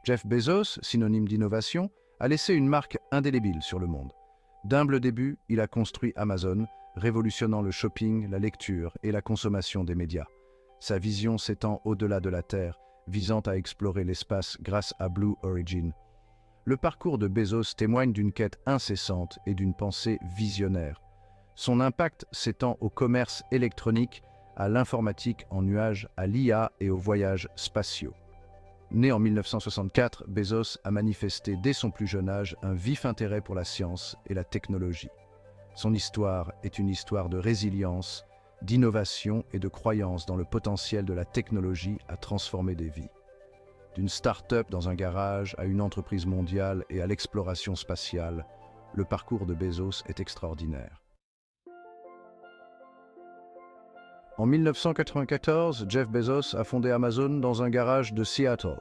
Jeff Bezos, synonyme d'innovation, a laissé une marque indélébile sur le monde. D'humble début, il a construit Amazon, révolutionnant le shopping, la lecture et la consommation des médias. Sa vision s'étend au-delà de la Terre, visant à explorer l'espace grâce à Blue Origin. Le parcours de Bezos témoigne d'une quête incessante et d'une pensée visionnaire. Son impact s'étend au commerce électronique, à l'informatique en nuage, à l'IA et aux voyages spatiaux. Né en 1964, Bezos a manifesté dès son plus jeune âge un vif intérêt pour la science et la technologie. Son histoire est une histoire de résilience, d'innovation et de croyance dans le potentiel de la technologie à transformer des vies. D'une start-up dans un garage à une entreprise mondiale et à l'exploration spatiale, le parcours de Bezos est extraordinaire. En 1994, Jeff Bezos a fondé Amazon dans un garage de Seattle.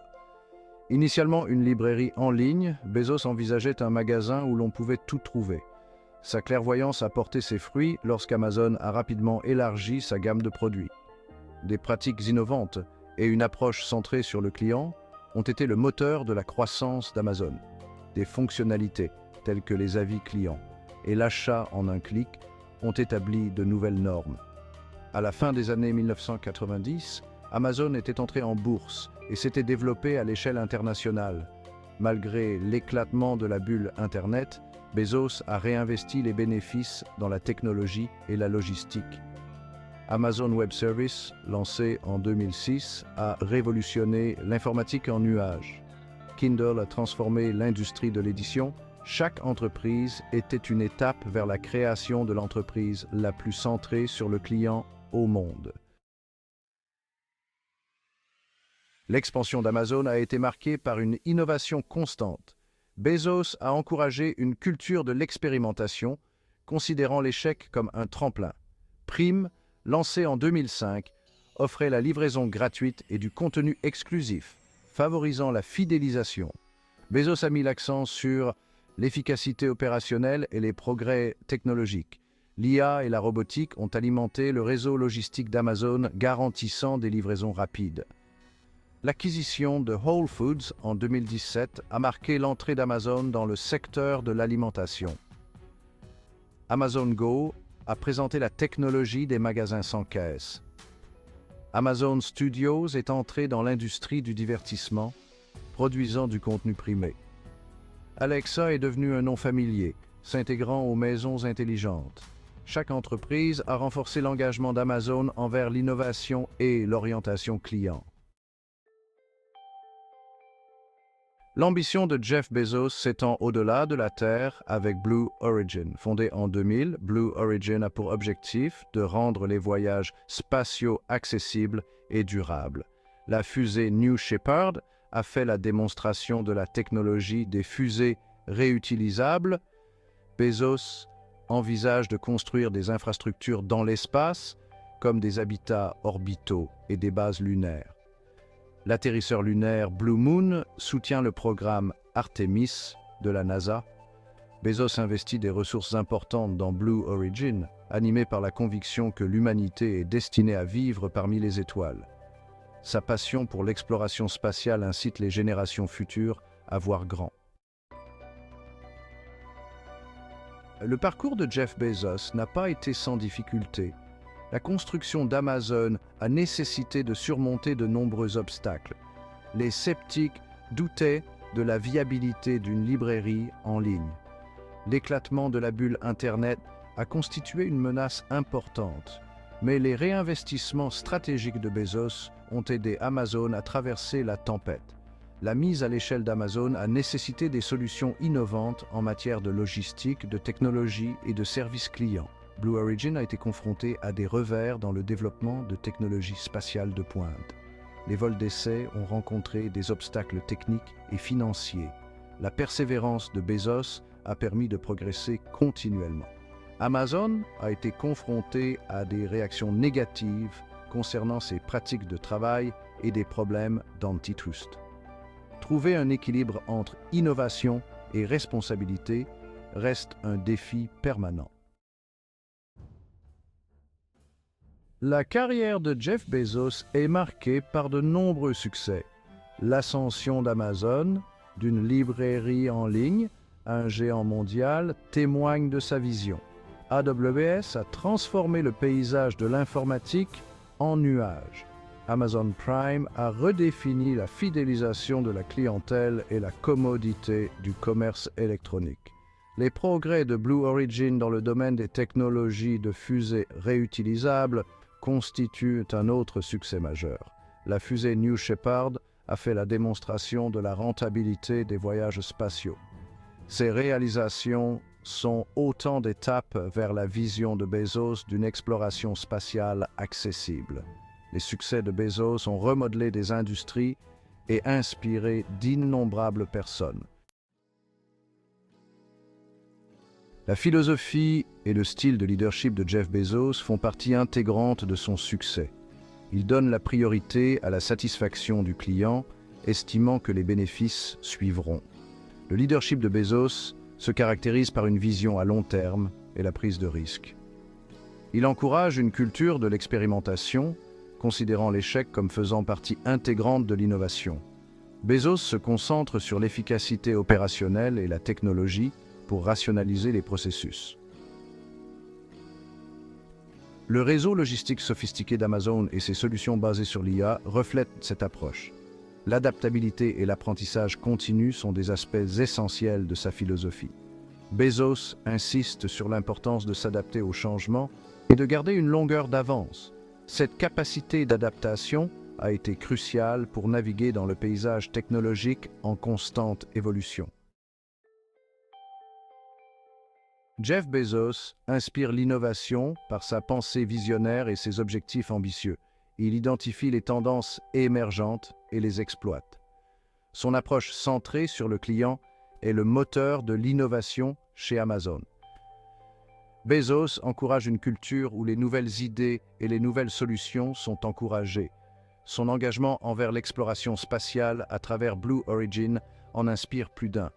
Initialement une librairie en ligne, Bezos envisageait un magasin où l'on pouvait tout trouver. Sa clairvoyance a porté ses fruits lorsqu'Amazon a rapidement élargi sa gamme de produits. Des pratiques innovantes et une approche centrée sur le client ont été le moteur de la croissance d'Amazon. Des fonctionnalités telles que les avis clients et l'achat en un clic ont établi de nouvelles normes. À la fin des années 1990, Amazon était entré en bourse et s'était développé à l'échelle internationale. Malgré l'éclatement de la bulle Internet, Bezos a réinvesti les bénéfices dans la technologie et la logistique. Amazon Web Services, lancé en 2006, a révolutionné l'informatique en nuage. Kindle a transformé l'industrie de l'édition. Chaque entreprise était une étape vers la création de l'entreprise la plus centrée sur le client au monde. L'expansion d'Amazon a été marquée par une innovation constante. Bezos a encouragé une culture de l'expérimentation, considérant l'échec comme un tremplin. Prime, lancé en 2005, offrait la livraison gratuite et du contenu exclusif, favorisant la fidélisation. Bezos a mis l'accent sur l'efficacité opérationnelle et les progrès technologiques. L'IA et la robotique ont alimenté le réseau logistique d'Amazon, garantissant des livraisons rapides. L'acquisition de Whole Foods en 2017 a marqué l'entrée d'Amazon dans le secteur de l'alimentation. Amazon Go a présenté la technologie des magasins sans caisse. Amazon Studios est entré dans l'industrie du divertissement, produisant du contenu primé. Alexa est devenu un nom familier, s'intégrant aux maisons intelligentes. Chaque entreprise a renforcé l'engagement d'Amazon envers l'innovation et l'orientation client. L'ambition de Jeff Bezos s'étend au-delà de la Terre avec Blue Origin. Fondée en 2000, Blue Origin a pour objectif de rendre les voyages spatiaux accessibles et durables. La fusée New Shepard a fait la démonstration de la technologie des fusées réutilisables. Bezos envisage de construire des infrastructures dans l'espace, comme des habitats orbitaux et des bases lunaires. L'atterrisseur lunaire Blue Moon soutient le programme Artemis de la NASA. Bezos investit des ressources importantes dans Blue Origin, animé par la conviction que l'humanité est destinée à vivre parmi les étoiles. Sa passion pour l'exploration spatiale incite les générations futures à voir grand. Le parcours de Jeff Bezos n'a pas été sans difficulté. La construction d'Amazon a nécessité de surmonter de nombreux obstacles. Les sceptiques doutaient de la viabilité d'une librairie en ligne. L'éclatement de la bulle Internet a constitué une menace importante, mais les réinvestissements stratégiques de Bezos ont aidé Amazon à traverser la tempête. La mise à l'échelle d'Amazon a nécessité des solutions innovantes en matière de logistique, de technologie et de services clients. Blue Origin a été confronté à des revers dans le développement de technologies spatiales de pointe. Les vols d'essai ont rencontré des obstacles techniques et financiers. La persévérance de Bezos a permis de progresser continuellement. Amazon a été confronté à des réactions négatives concernant ses pratiques de travail et des problèmes d'antitrust. Trouver un équilibre entre innovation et responsabilité reste un défi permanent. La carrière de Jeff Bezos est marquée par de nombreux succès. L'ascension d'Amazon, d'une librairie en ligne à un géant mondial, témoigne de sa vision. AWS a transformé le paysage de l'informatique en nuage. Amazon Prime a redéfini la fidélisation de la clientèle et la commodité du commerce électronique. Les progrès de Blue Origin dans le domaine des technologies de fusées réutilisables constituent un autre succès majeur. La fusée New Shepard a fait la démonstration de la rentabilité des voyages spatiaux. Ces réalisations sont autant d'étapes vers la vision de Bezos d'une exploration spatiale accessible. Les succès de Bezos ont remodelé des industries et inspiré d'innombrables personnes. La philosophie et le style de leadership de Jeff Bezos font partie intégrante de son succès. Il donne la priorité à la satisfaction du client, estimant que les bénéfices suivront. Le leadership de Bezos se caractérise par une vision à long terme et la prise de risque. Il encourage une culture de l'expérimentation, considérant l'échec comme faisant partie intégrante de l'innovation. Bezos se concentre sur l'efficacité opérationnelle et la technologie pour rationaliser les processus. Le réseau logistique sophistiqué d'Amazon et ses solutions basées sur l'IA reflètent cette approche. L'adaptabilité et l'apprentissage continu sont des aspects essentiels de sa philosophie. Bezos insiste sur l'importance de s'adapter aux changements et de garder une longueur d'avance. Cette capacité d'adaptation a été cruciale pour naviguer dans le paysage technologique en constante évolution. Jeff Bezos inspire l'innovation par sa pensée visionnaire et ses objectifs ambitieux. Il identifie les tendances émergentes et les exploite. Son approche centrée sur le client est le moteur de l'innovation chez Amazon. Bezos encourage une culture où les nouvelles idées et les nouvelles solutions sont encouragées. Son engagement envers l'exploration spatiale à travers Blue Origin en inspire plus d'un.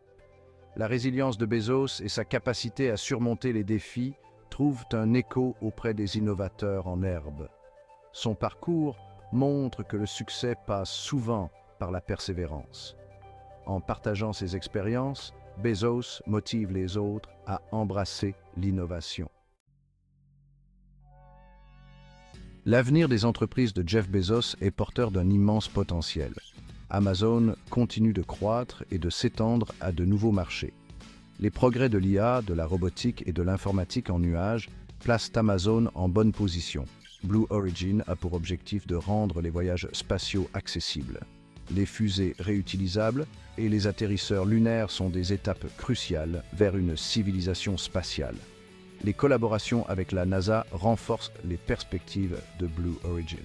La résilience de Bezos et sa capacité à surmonter les défis trouvent un écho auprès des innovateurs en herbe. Son parcours montre que le succès passe souvent par la persévérance. En partageant ses expériences, Bezos motive les autres à embrasser l'innovation. L'avenir des entreprises de Jeff Bezos est porteur d'un immense potentiel. Amazon continue de croître et de s'étendre à de nouveaux marchés. Les progrès de l'IA, de la robotique et de l'informatique en nuage placent Amazon en bonne position. Blue Origin a pour objectif de rendre les voyages spatiaux accessibles. Les fusées réutilisables et les atterrisseurs lunaires sont des étapes cruciales vers une civilisation spatiale. Les collaborations avec la NASA renforcent les perspectives de Blue Origin.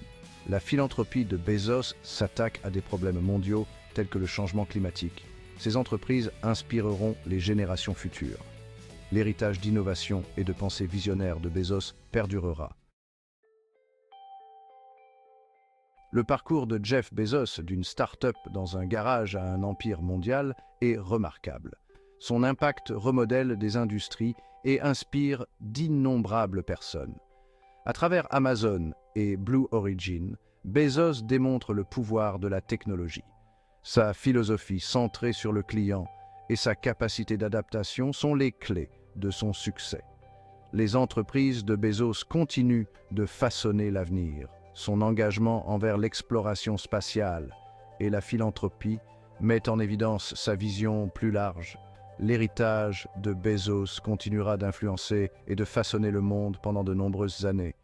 La philanthropie de Bezos s'attaque à des problèmes mondiaux tels que le changement climatique. Ces entreprises inspireront les générations futures. L'héritage d'innovation et de pensée visionnaire de Bezos perdurera. Le parcours de Jeff Bezos, d'une start-up dans un garage à un empire mondial, est remarquable. Son impact remodèle des industries et inspire d'innombrables personnes. À travers Amazon et Blue Origin, Bezos démontre le pouvoir de la technologie. Sa philosophie centrée sur le client et sa capacité d'adaptation sont les clés de son succès. Les entreprises de Bezos continuent de façonner l'avenir. Son engagement envers l'exploration spatiale et la philanthropie met en évidence sa vision plus large. L'héritage de Bezos continuera d'influencer et de façonner le monde pendant de nombreuses années.